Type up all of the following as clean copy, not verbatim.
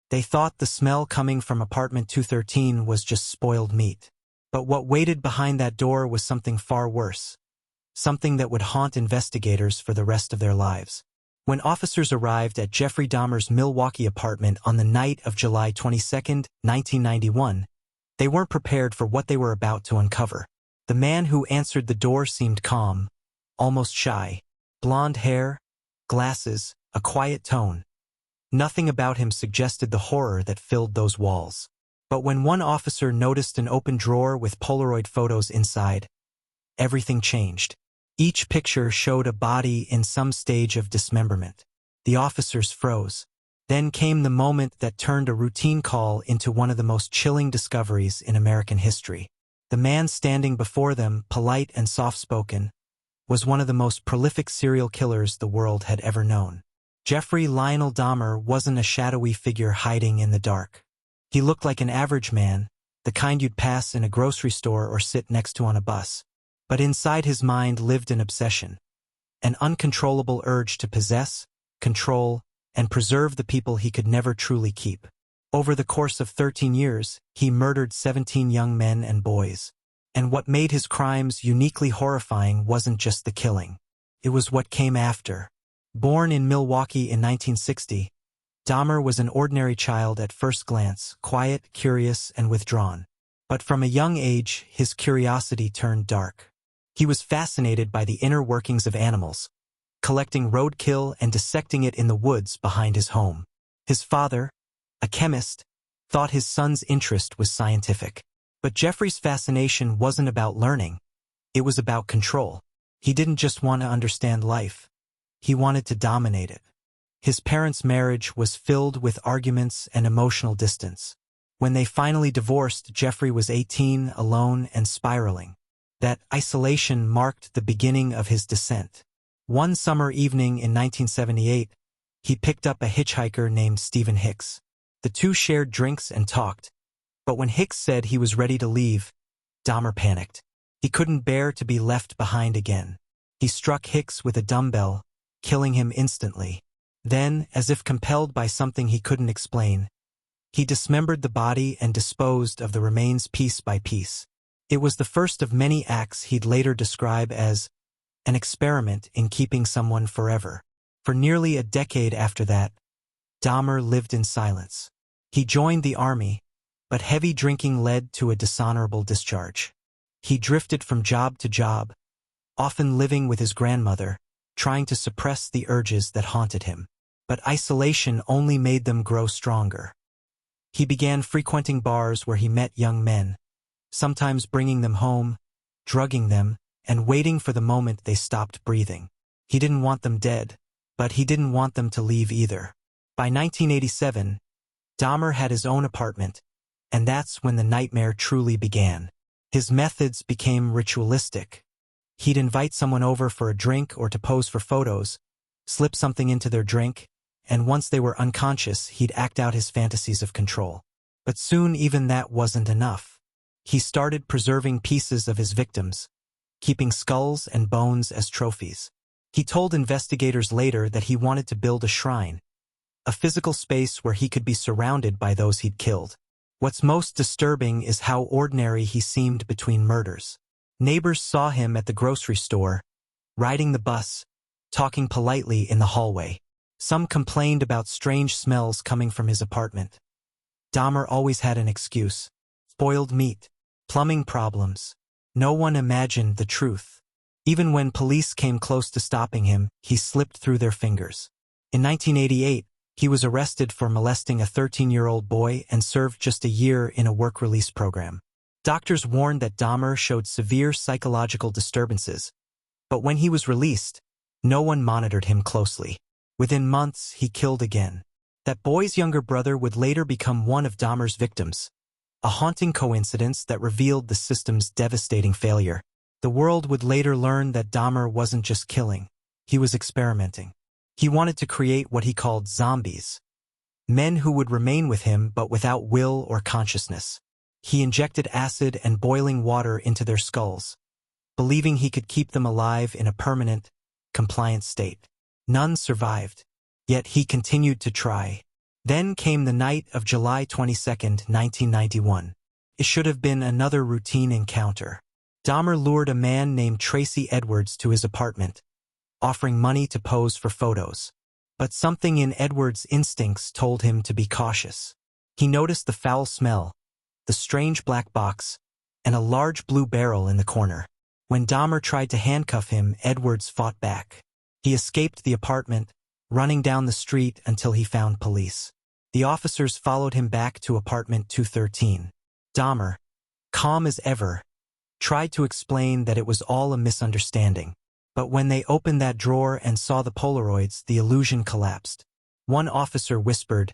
They thought the smell coming from apartment 213 was just spoiled meat. But what waited behind that door was something far worse. Something that would haunt investigators for the rest of their lives. When officers arrived at Jeffrey Dahmer's Milwaukee apartment on the night of July 22, 1991, they weren't prepared for what they were about to uncover. The man who answered the door seemed calm, almost shy. Blonde hair, glasses, a quiet tone. Nothing about him suggested the horror that filled those walls. But when one officer noticed an open drawer with Polaroid photos inside, everything changed. Each picture showed a body in some stage of dismemberment. The officers froze. Then came the moment that turned a routine call into one of the most chilling discoveries in American history. The man standing before them, polite and soft-spoken, was one of the most prolific serial killers the world had ever known. Jeffrey Lionel Dahmer wasn't a shadowy figure hiding in the dark. He looked like an average man, the kind you'd pass in a grocery store or sit next to on a bus. But inside his mind lived an obsession, an uncontrollable urge to possess, control, and preserve the people he could never truly keep. Over the course of 13 years, he murdered 17 young men and boys. And what made his crimes uniquely horrifying wasn't just the killing. It was what came after. Born in Milwaukee in 1960, Dahmer was an ordinary child at first glance, quiet, curious, and withdrawn. But from a young age, his curiosity turned dark. He was fascinated by the inner workings of animals, collecting roadkill and dissecting it in the woods behind his home. His father, a chemist, thought his son's interest was scientific. But Jeffrey's fascination wasn't about learning. It was about control. He didn't just want to understand life. He wanted to dominate it. His parents' marriage was filled with arguments and emotional distance. When they finally divorced, Jeffrey was 18, alone, and spiraling. That isolation marked the beginning of his descent. One summer evening in 1978, he picked up a hitchhiker named Stephen Hicks. The two shared drinks and talked. But when Hicks said he was ready to leave, Dahmer panicked. He couldn't bear to be left behind again. He struck Hicks with a dumbbell, killing him instantly. Then, as if compelled by something he couldn't explain, he dismembered the body and disposed of the remains piece by piece. It was the first of many acts he'd later describe as an experiment in keeping someone forever. For nearly a decade after that, Dahmer lived in silence. He joined the army, but heavy drinking led to a dishonorable discharge. He drifted from job to job, often living with his grandmother, trying to suppress the urges that haunted him. But isolation only made them grow stronger. He began frequenting bars where he met young men, sometimes bringing them home, drugging them, and waiting for the moment they stopped breathing. He didn't want them dead, but he didn't want them to leave either. By 1987, Dahmer had his own apartment, and that's when the nightmare truly began. His methods became ritualistic. He'd invite someone over for a drink or to pose for photos, slip something into their drink, and once they were unconscious, he'd act out his fantasies of control. But soon even that wasn't enough. He started preserving pieces of his victims, keeping skulls and bones as trophies. He told investigators later that he wanted to build a shrine, a physical space where he could be surrounded by those he'd killed. What's most disturbing is how ordinary he seemed between murders. Neighbors saw him at the grocery store, riding the bus, talking politely in the hallway. Some complained about strange smells coming from his apartment. Dahmer always had an excuse: spoiled meat, plumbing problems. No one imagined the truth. Even when police came close to stopping him, he slipped through their fingers. In 1988, he was arrested for molesting a 13-year-old boy and served just a year in a work release program. Doctors warned that Dahmer showed severe psychological disturbances, but when he was released, no one monitored him closely. Within months, he killed again. That boy's younger brother would later become one of Dahmer's victims, a haunting coincidence that revealed the system's devastating failure. The world would later learn that Dahmer wasn't just killing, he was experimenting. He wanted to create what he called zombies, men who would remain with him but without will or consciousness. He injected acid and boiling water into their skulls, believing he could keep them alive in a permanent, compliant state. None survived, yet he continued to try. Then came the night of July 22, 1991. It should have been another routine encounter. Dahmer lured a man named Tracy Edwards to his apartment, offering money to pose for photos. But something in Edwards' instincts told him to be cautious. He noticed the foul smell, the strange black box, and a large blue barrel in the corner. When Dahmer tried to handcuff him, Edwards fought back. He escaped the apartment, running down the street until he found police. The officers followed him back to apartment 213. Dahmer, calm as ever, tried to explain that it was all a misunderstanding. But when they opened that drawer and saw the Polaroids, the illusion collapsed. One officer whispered,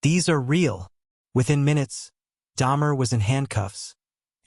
"These are real." Within minutes, Dahmer was in handcuffs,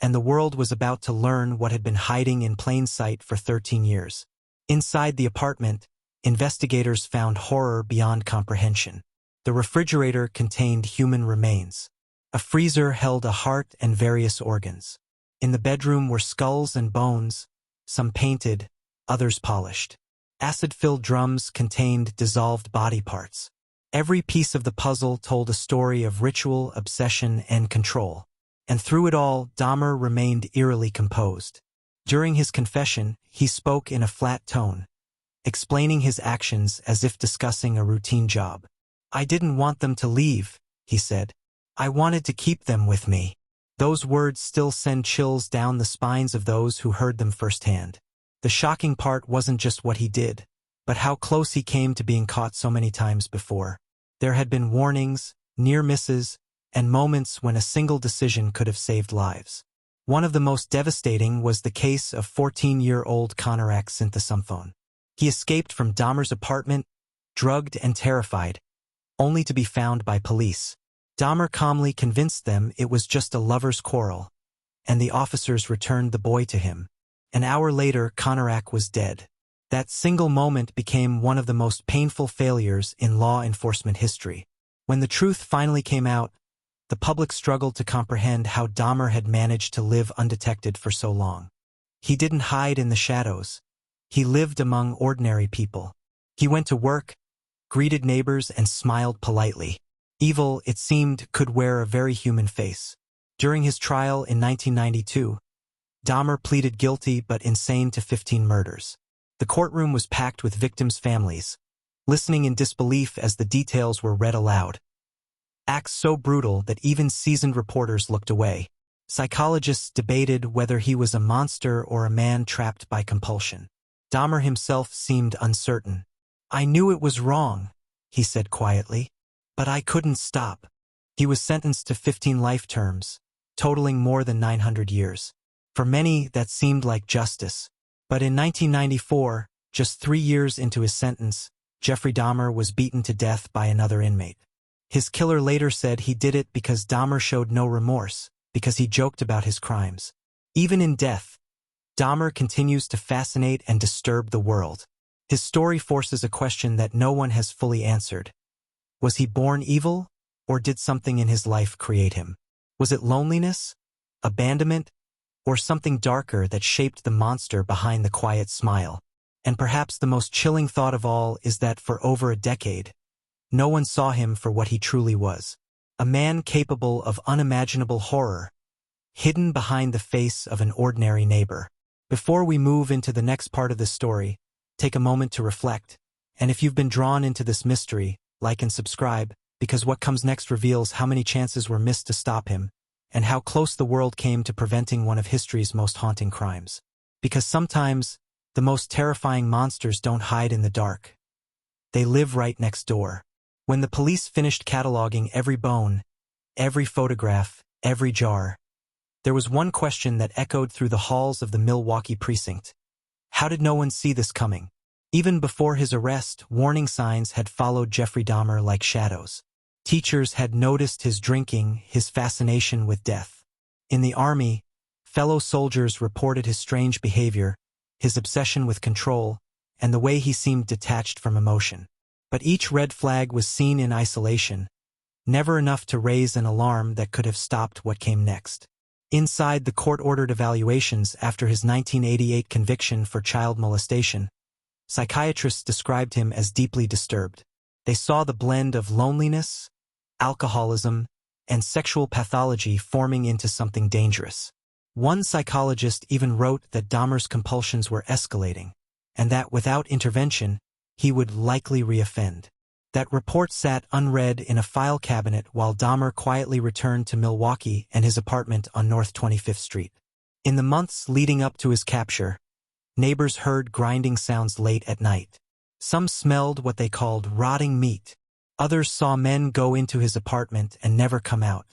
and the world was about to learn what had been hiding in plain sight for 13 years. Inside the apartment, investigators found horror beyond comprehension. The refrigerator contained human remains. A freezer held a heart and various organs. In the bedroom were skulls and bones, some painted, others polished. Acid-filled drums contained dissolved body parts. Every piece of the puzzle told a story of ritual, obsession, and control. And through it all, Dahmer remained eerily composed. During his confession, he spoke in a flat tone, explaining his actions as if discussing a routine job. "I didn't want them to leave," he said. "I wanted to keep them with me." Those words still send chills down the spines of those who heard them firsthand. The shocking part wasn't just what he did, but how close he came to being caught so many times before. There had been warnings, near misses, and moments when a single decision could have saved lives. One of the most devastating was the case of 14-year-old Konorak Synthesumphone. He escaped from Dahmer's apartment, drugged and terrified, only to be found by police. Dahmer calmly convinced them it was just a lover's quarrel, and the officers returned the boy to him. An hour later, Konorak was dead. That single moment became one of the most painful failures in law enforcement history. When the truth finally came out, the public struggled to comprehend how Dahmer had managed to live undetected for so long. He didn't hide in the shadows. He lived among ordinary people. He went to work, greeted neighbors, and smiled politely. Evil, it seemed, could wear a very human face. During his trial in 1992, Dahmer pleaded guilty but insane to 15 murders. The courtroom was packed with victims' families, listening in disbelief as the details were read aloud. Acts so brutal that even seasoned reporters looked away. Psychologists debated whether he was a monster or a man trapped by compulsion. Dahmer himself seemed uncertain. "I knew it was wrong," he said quietly, "but I couldn't stop." He was sentenced to 15 life terms, totaling more than 900 years. For many, that seemed like justice. But in 1994, just 3 years into his sentence, Jeffrey Dahmer was beaten to death by another inmate. His killer later said he did it because Dahmer showed no remorse, because he joked about his crimes. Even in death, Dahmer continues to fascinate and disturb the world. His story forces a question that no one has fully answered. Was he born evil, or did something in his life create him? Was it loneliness, abandonment, or something darker that shaped the monster behind the quiet smile? And perhaps the most chilling thought of all is that for over a decade, no one saw him for what he truly was. A man capable of unimaginable horror, hidden behind the face of an ordinary neighbor. Before we move into the next part of this story, take a moment to reflect. And if you've been drawn into this mystery, like and subscribe, because what comes next reveals how many chances were missed to stop him, and how close the world came to preventing one of history's most haunting crimes. Because sometimes, the most terrifying monsters don't hide in the dark. They live right next door. When the police finished cataloging every bone, every photograph, every jar, there was one question that echoed through the halls of the Milwaukee precinct. How did no one see this coming? Even before his arrest, warning signs had followed Jeffrey Dahmer like shadows. Teachers had noticed his drinking, his fascination with death. In the army, fellow soldiers reported his strange behavior, his obsession with control, and the way he seemed detached from emotion. But each red flag was seen in isolation, never enough to raise an alarm that could have stopped what came next. Inside the court-ordered evaluations after his 1988 conviction for child molestation, psychiatrists described him as deeply disturbed. They saw the blend of loneliness, alcoholism, and sexual pathology forming into something dangerous. One psychologist even wrote that Dahmer's compulsions were escalating, and that without intervention, he would likely reoffend. That report sat unread in a file cabinet while Dahmer quietly returned to Milwaukee and his apartment on North 25th Street. In the months leading up to his capture, neighbors heard grinding sounds late at night. Some smelled what they called rotting meat. Others saw men go into his apartment and never come out.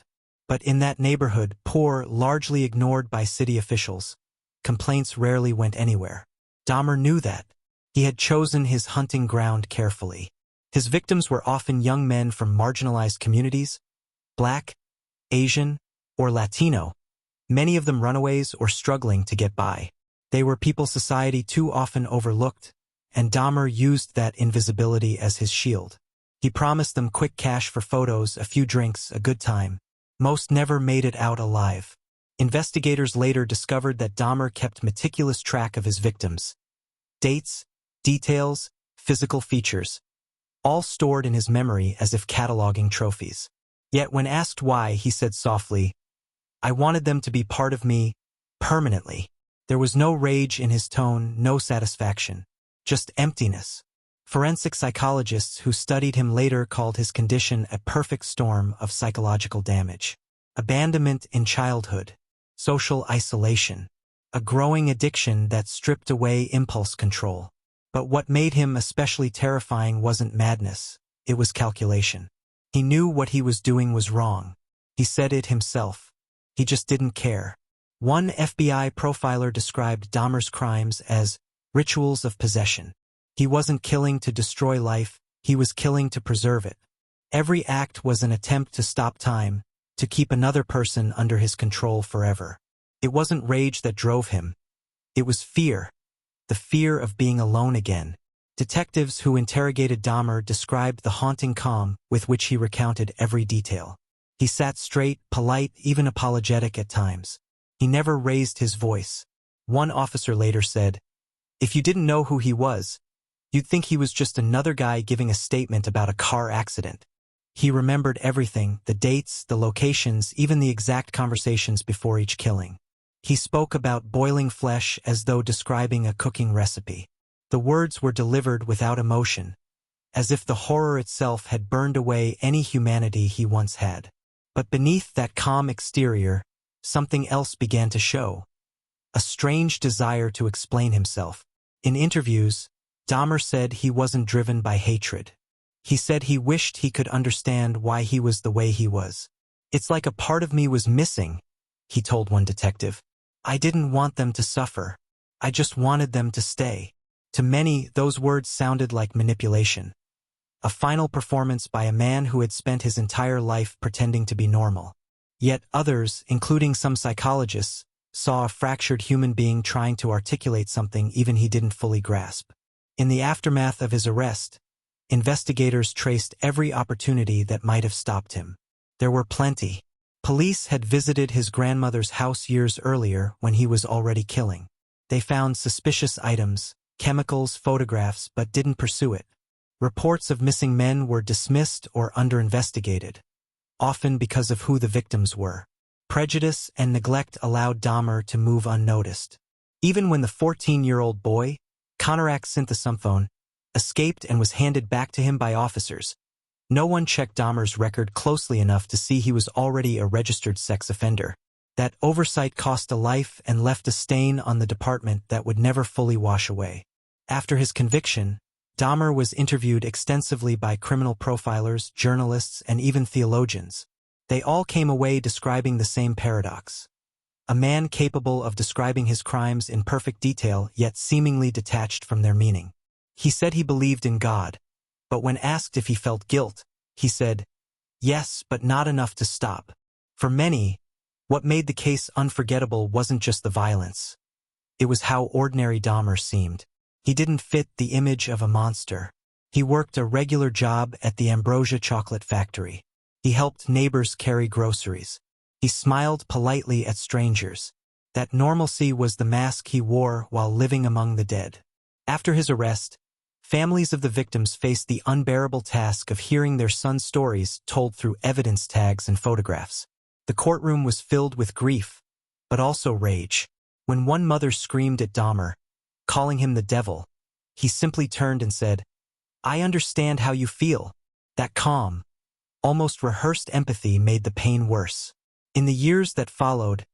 But in that neighborhood, poor, largely ignored by city officials, complaints rarely went anywhere. Dahmer knew that. He had chosen his hunting ground carefully. His victims were often young men from marginalized communities, Black, Asian, or Latino, many of them runaways or struggling to get by. They were people society too often overlooked, and Dahmer used that invisibility as his shield. He promised them quick cash for photos, a few drinks, a good time. Most never made it out alive. Investigators later discovered that Dahmer kept meticulous track of his victims. Dates, details, physical features, all stored in his memory as if cataloging trophies. Yet when asked why, he said softly, "I wanted them to be part of me, permanently." There was no rage in his tone, no satisfaction, just emptiness. Forensic psychologists who studied him later called his condition a perfect storm of psychological damage. Abandonment in childhood, social isolation, a growing addiction that stripped away impulse control. But what made him especially terrifying wasn't madness, it was calculation. He knew what he was doing was wrong. He said it himself. He just didn't care. One FBI profiler described Dahmer's crimes as rituals of possession. He wasn't killing to destroy life, he was killing to preserve it. Every act was an attempt to stop time, to keep another person under his control forever. It wasn't rage that drove him. It was fear. The fear of being alone again. Detectives who interrogated Dahmer described the haunting calm with which he recounted every detail. He sat straight, polite, even apologetic at times. He never raised his voice. One officer later said, "If you didn't know who he was, you'd think he was just another guy giving a statement about a car accident." He remembered everything, the dates, the locations, even the exact conversations before each killing. He spoke about boiling flesh as though describing a cooking recipe. The words were delivered without emotion, as if the horror itself had burned away any humanity he once had. But beneath that calm exterior, something else began to show. A strange desire to explain himself. In interviews, Dahmer said he wasn't driven by hatred. He said he wished he could understand why he was the way he was. "It's like a part of me was missing," he told one detective. "I didn't want them to suffer. I just wanted them to stay." To many, those words sounded like manipulation. A final performance by a man who had spent his entire life pretending to be normal. Yet others, including some psychologists, saw a fractured human being trying to articulate something even he didn't fully grasp. In the aftermath of his arrest, investigators traced every opportunity that might have stopped him. There were plenty. Police had visited his grandmother's house years earlier when he was already killing. They found suspicious items, chemicals, photographs, but didn't pursue it. Reports of missing men were dismissed or under-investigated, often because of who the victims were. Prejudice and neglect allowed Dahmer to move unnoticed. Even when the 14-year-old boy, Konorak Synthesumphone, escaped and was handed back to him by officers, no one checked Dahmer's record closely enough to see he was already a registered sex offender. That oversight cost a life and left a stain on the department that would never fully wash away. After his conviction, Dahmer was interviewed extensively by criminal profilers, journalists, and even theologians. They all came away describing the same paradox. A man capable of describing his crimes in perfect detail, yet seemingly detached from their meaning. He said he believed in God, but when asked if he felt guilt, he said, "Yes, but not enough to stop." For many, what made the case unforgettable wasn't just the violence. It was how ordinary Dahmer seemed. He didn't fit the image of a monster. He worked a regular job at the Ambrosia chocolate factory. He helped neighbors carry groceries. He smiled politely at strangers. That normalcy was the mask he wore while living among the dead. After his arrest, Families of the victims faced the unbearable task of hearing their sons' stories told through evidence tags and photographs. The courtroom was filled with grief, but also rage. When one mother screamed at Dahmer, calling him the devil, he simply turned and said, "I understand how you feel." That calm, almost rehearsed empathy made the pain worse. In the years that followed,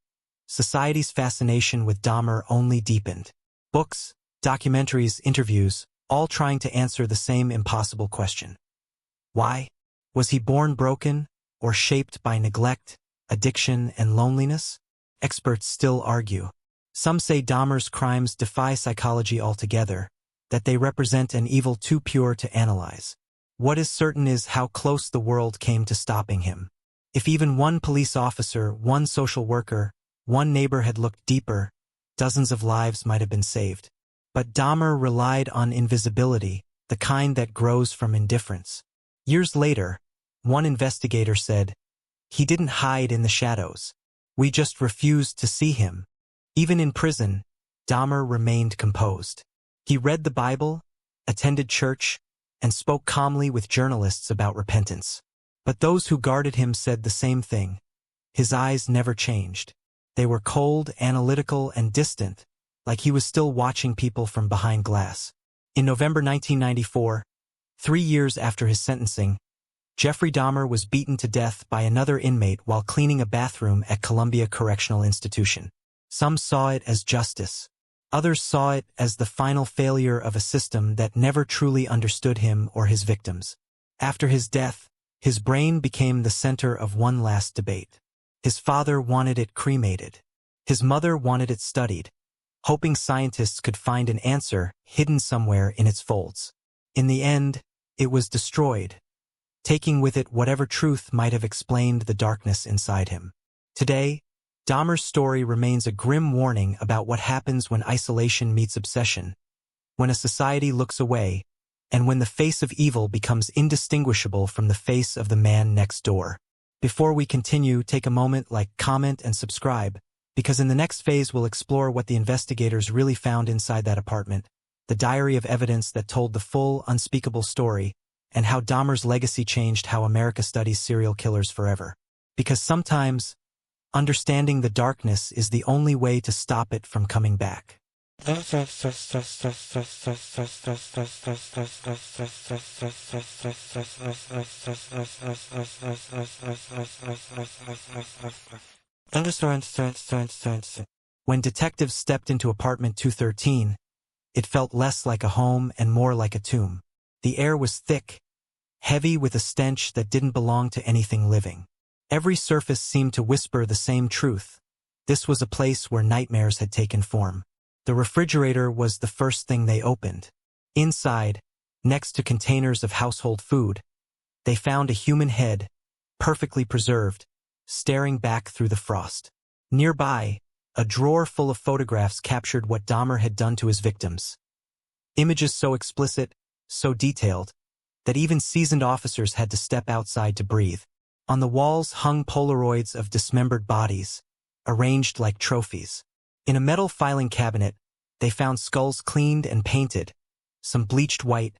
society's fascination with Dahmer only deepened. Books, documentaries, interviews, all trying to answer the same impossible question. Why? Was he born broken or shaped by neglect, addiction, and loneliness? Experts still argue. Some say Dahmer's crimes defy psychology altogether, that they represent an evil too pure to analyze. What is certain is how close the world came to stopping him. If even one police officer, one social worker, one neighbor had looked deeper, dozens of lives might have been saved. But Dahmer relied on invisibility, the kind that grows from indifference. Years later, one investigator said, "He didn't hide in the shadows. We just refused to see him." Even in prison, Dahmer remained composed. He read the Bible, attended church, and spoke calmly with journalists about repentance. But those who guarded him said the same thing. His eyes never changed. They were cold, analytical, and distant, like he was still watching people from behind glass. In November 1994, 3 years after his sentencing, Jeffrey Dahmer was beaten to death by another inmate while cleaning a bathroom at Columbia Correctional Institution. Some saw it as justice. Others saw it as the final failure of a system that never truly understood him or his victims. After his death, his brain became the center of one last debate. His father wanted it cremated. His mother wanted it studied, hoping scientists could find an answer hidden somewhere in its folds. In the end, it was destroyed, taking with it whatever truth might have explained the darkness inside him. Today, Dahmer's story remains a grim warning about what happens when isolation meets obsession, when a society looks away, and when the face of evil becomes indistinguishable from the face of the man next door. Before we continue, take a moment, comment, and subscribe, because in the next phase we'll explore what the investigators really found inside that apartment, the diary of evidence that told the full, unspeakable story, and how Dahmer's legacy changed how America studies serial killers forever. Because sometimes, understanding the darkness is the only way to stop it from coming back. When detectives stepped into apartment 213, it felt less like a home and more like a tomb. The air was thick, heavy with a stench that didn't belong to anything living. Every surface seemed to whisper the same truth. This was a place where nightmares had taken form. The refrigerator was the first thing they opened. Inside, next to containers of household food, they found a human head, perfectly preserved, staring back through the frost. Nearby, a drawer full of photographs captured what Dahmer had done to his victims. Images so explicit, so detailed, that even seasoned officers had to step outside to breathe. On the walls hung Polaroids of dismembered bodies, arranged like trophies. In a metal filing cabinet, they found skulls cleaned and painted, some bleached white,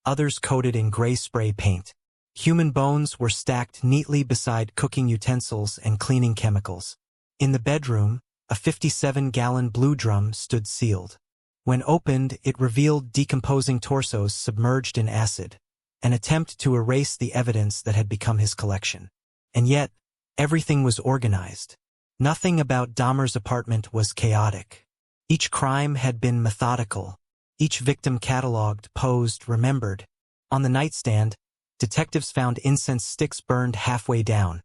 others coated in gray spray paint. Human bones were stacked neatly beside cooking utensils and cleaning chemicals. In the bedroom, a 57-gallon blue drum stood sealed. When opened, it revealed decomposing torsos submerged in acid, an attempt to erase the evidence that had become his collection. And yet, everything was organized. Nothing about Dahmer's apartment was chaotic. Each crime had been methodical, each victim cataloged, posed, remembered. On the nightstand, detectives found incense sticks burned halfway down,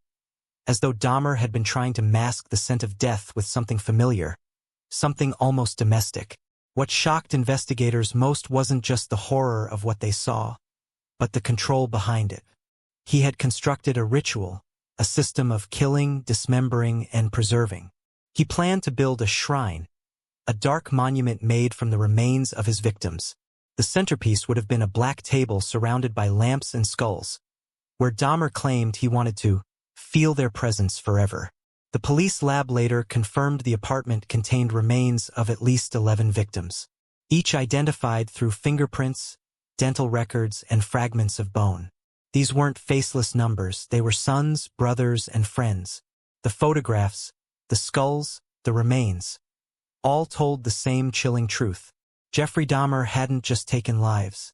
as though Dahmer had been trying to mask the scent of death with something familiar, something almost domestic. What shocked investigators most wasn't just the horror of what they saw, but the control behind it. He had constructed a ritual, a system of killing, dismembering, and preserving. He planned to build a shrine, a dark monument made from the remains of his victims. The centerpiece would have been a black table surrounded by lamps and skulls, where Dahmer claimed he wanted to feel their presence forever. The police lab later confirmed the apartment contained remains of at least 11 victims, each identified through fingerprints, dental records, and fragments of bone. These weren't faceless numbers, they were sons, brothers, and friends. The photographs, the skulls, the remains, all told the same chilling truth. Jeffrey Dahmer hadn't just taken lives.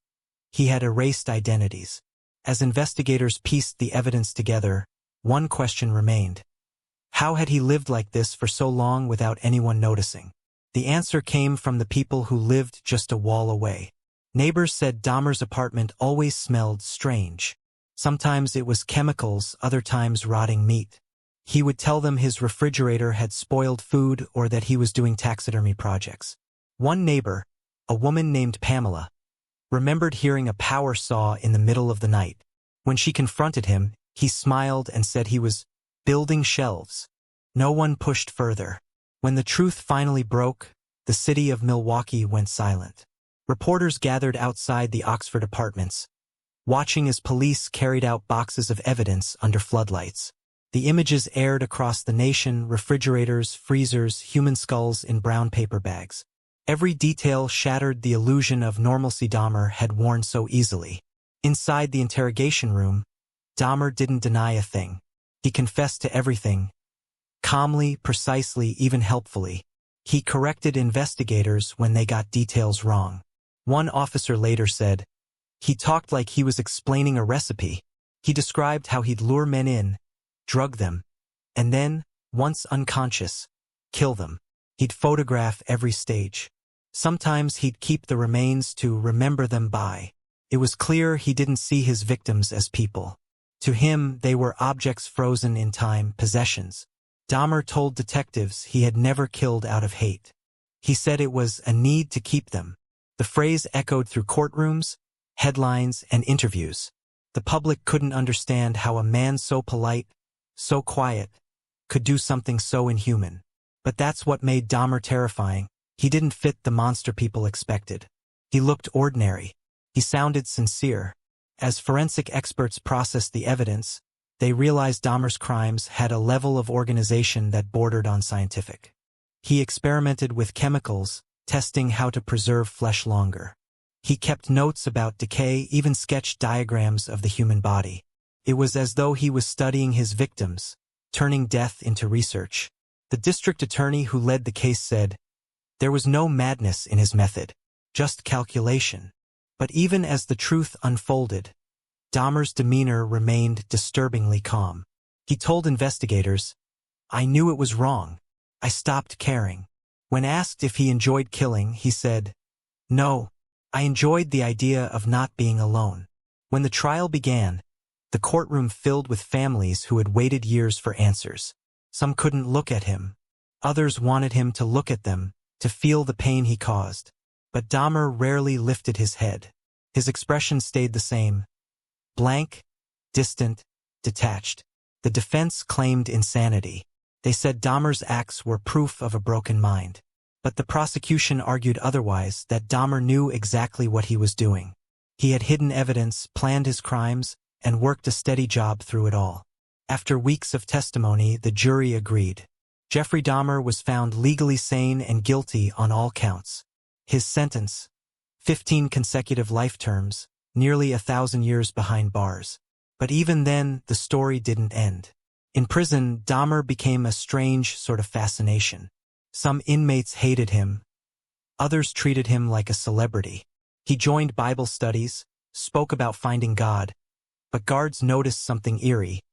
He had erased identities. As investigators pieced the evidence together, one question remained. How had he lived like this for so long without anyone noticing? The answer came from the people who lived just a wall away. Neighbors said Dahmer's apartment always smelled strange. Sometimes it was chemicals, other times rotting meat. He would tell them his refrigerator had spoiled food or that he was doing taxidermy projects. One neighbor, a woman named Pamela, remembered hearing a power saw in the middle of the night. When she confronted him, he smiled and said he was building shelves. No one pushed further. When the truth finally broke, the city of Milwaukee went silent. Reporters gathered outside the Oxford apartments, watching as police carried out boxes of evidence under floodlights. The images aired across the nation: refrigerators, freezers, human skulls in brown paper bags. Every detail shattered the illusion of normalcy Dahmer had worn so easily. Inside the interrogation room, Dahmer didn't deny a thing. He confessed to everything, calmly, precisely, even helpfully. He corrected investigators when they got details wrong. One officer later said, "He talked like he was explaining a recipe. He described how he'd lure men in, drug them, and then, once unconscious, kill them. He'd photograph every stage. Sometimes he'd keep the remains to remember them by." It was clear he didn't see his victims as people. To him, they were objects frozen in time, possessions. Dahmer told detectives he had never killed out of hate. He said it was a need to keep them. The phrase echoed through courtrooms, headlines, and interviews. The public couldn't understand how a man so polite, so quiet, could do something so inhuman. But that's what made Dahmer terrifying. He didn't fit the monster people expected. He looked ordinary. He sounded sincere. As forensic experts processed the evidence, they realized Dahmer's crimes had a level of organization that bordered on scientific. He experimented with chemicals, testing how to preserve flesh longer. He kept notes about decay, even sketched diagrams of the human body. It was as though he was studying his victims, turning death into research. The district attorney who led the case said, "There was no madness in his method, just calculation." But even as the truth unfolded, Dahmer's demeanor remained disturbingly calm. He told investigators, "I knew it was wrong. I stopped caring." When asked if he enjoyed killing, he said, "No, I enjoyed the idea of not being alone." When the trial began, the courtroom filled with families who had waited years for answers. Some couldn't look at him. Others wanted him to look at them, to feel the pain he caused. But Dahmer rarely lifted his head. His expression stayed the same: blank, distant, detached. The defense claimed insanity. They said Dahmer's acts were proof of a broken mind. But the prosecution argued otherwise, that Dahmer knew exactly what he was doing. He had hidden evidence, planned his crimes, and worked a steady job through it all. After weeks of testimony, the jury agreed. Jeffrey Dahmer was found legally sane and guilty on all counts. His sentence: 15 consecutive life terms, nearly 1,000 years behind bars. But even then, the story didn't end. In prison, Dahmer became a strange sort of fascination. Some inmates hated him. Others treated him like a celebrity. He joined Bible studies, spoke about finding God. But guards noticed something eerie.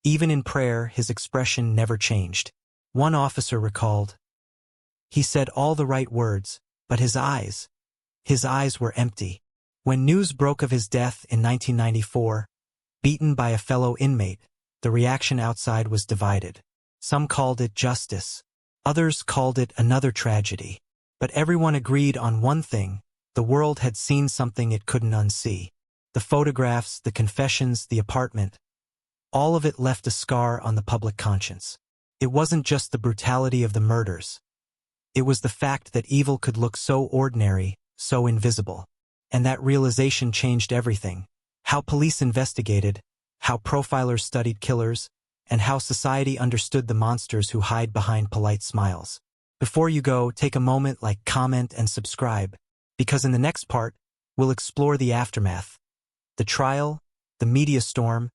Even in prayer, his expression never changed. One officer recalled, "He said all the right words, but his eyes were empty." When news broke of his death in 1994, beaten by a fellow inmate, the reaction outside was divided. Some called it justice. Others called it another tragedy. But everyone agreed on one thing: the world had seen something it couldn't unsee. The photographs, the confessions, the apartment, all of it left a scar on the public conscience. It wasn't just the brutality of the murders. It was the fact that evil could look so ordinary, so invisible. And that realization changed everything: how police investigated, how profilers studied killers, and how society understood the monsters who hide behind polite smiles. Before you go, take a moment, like, comment, and subscribe, because in the next part, we'll explore the aftermath, the trial, the media storm,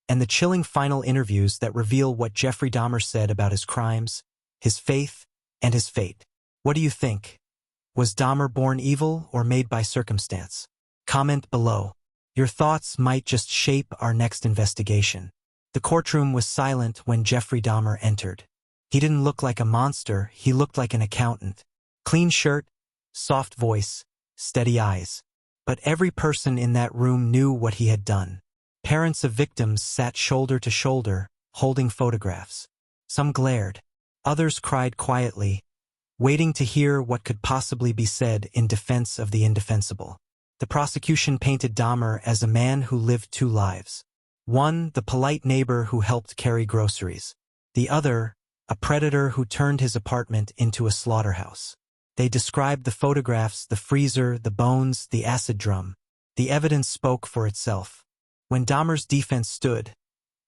and the chilling final interviews that reveal what Jeffrey Dahmer said about his crimes, his faith, and his fate. What do you think? Was Dahmer born evil or made by circumstance? Comment below. Your thoughts might just shape our next investigation. The courtroom was silent when Jeffrey Dahmer entered. He didn't look like a monster, he looked like an accountant. Clean shirt, soft voice, steady eyes. But every person in that room knew what he had done. Parents of victims sat shoulder to shoulder, holding photographs. Some glared. Others cried quietly, waiting to hear what could possibly be said in defense of the indefensible. The prosecution painted Dahmer as a man who lived two lives. One, the polite neighbor who helped carry groceries. The other, a predator who turned his apartment into a slaughterhouse. They described the photographs, the freezer, the bones, the acid drum. The evidence spoke for itself. When Dahmer's defense stood,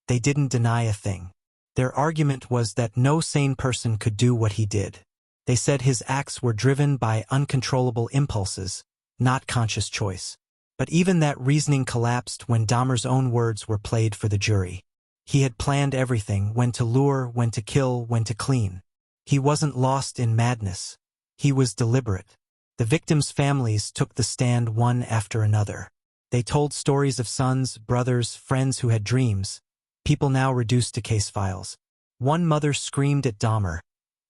they didn't deny a thing. Their argument was that no sane person could do what he did. They said his acts were driven by uncontrollable impulses, not conscious choice. But even that reasoning collapsed when Dahmer's own words were played for the jury. He had planned everything, when to lure, when to kill, when to clean. He wasn't lost in madness. He was deliberate. The victims' families took the stand one after another. They told stories of sons, brothers, friends who had dreams, people now reduced to case files. One mother screamed at Dahmer,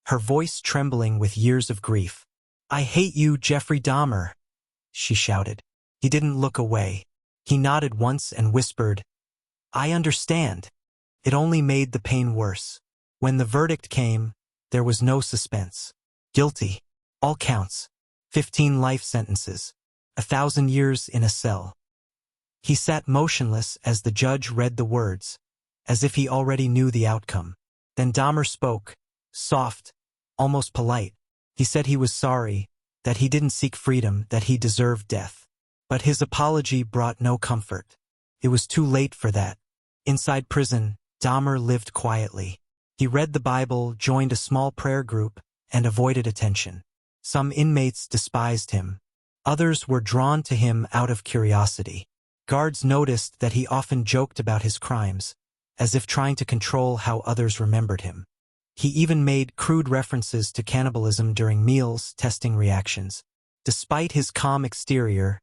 her voice trembling with years of grief. "I hate you, Jeffrey Dahmer," she shouted. He didn't look away. He nodded once and whispered, "I understand." It only made the pain worse. When the verdict came, there was no suspense. Guilty. All counts. 15 life sentences. 1,000 years in a cell. He sat motionless as the judge read the words, as if he already knew the outcome. Then Dahmer spoke, soft, almost polite. He said he was sorry, that he didn't seek freedom, that he deserved death. But his apology brought no comfort. It was too late for that. Inside prison, Dahmer lived quietly. He read the Bible, joined a small prayer group, and avoided attention. Some inmates despised him. Others were drawn to him out of curiosity. Guards noticed that he often joked about his crimes, as if trying to control how others remembered him. He even made crude references to cannibalism during meals, testing reactions. Despite his calm exterior,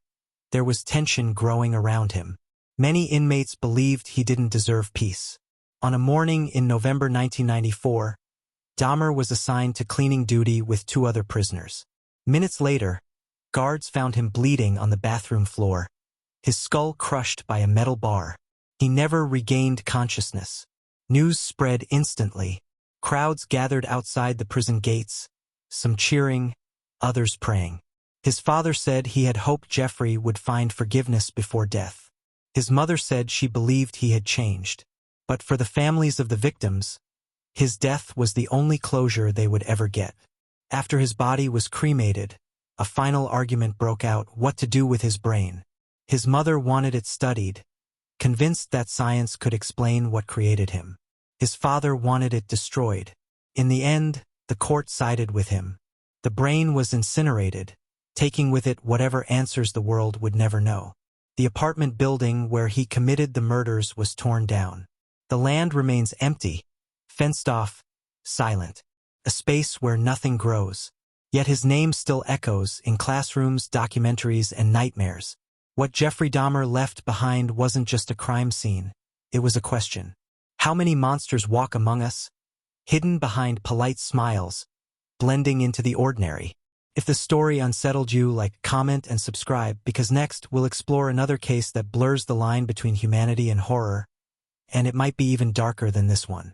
there was tension growing around him. Many inmates believed he didn't deserve peace. On a morning in November 1994, Dahmer was assigned to cleaning duty with 2 other prisoners. Minutes later, guards found him bleeding on the bathroom floor, his skull crushed by a metal bar. He never regained consciousness. News spread instantly. Crowds gathered outside the prison gates, some cheering, others praying. His father said he had hoped Jeffrey would find forgiveness before death. His mother said she believed he had changed. But for the families of the victims, his death was the only closure they would ever get. After his body was cremated, a final argument broke out: what to do with his brain. His mother wanted it studied, convinced that science could explain what created him. His father wanted it destroyed. In the end, the court sided with him. The brain was incinerated, taking with it whatever answers the world would never know. The apartment building where he committed the murders was torn down. The land remains empty, fenced off, silent, a space where nothing grows. Yet his name still echoes in classrooms, documentaries, and nightmares. What Jeffrey Dahmer left behind wasn't just a crime scene, it was a question. How many monsters walk among us, hidden behind polite smiles, blending into the ordinary? If the story unsettled you, comment, and subscribe, because next we'll explore another case that blurs the line between humanity and horror, and it might be even darker than this one.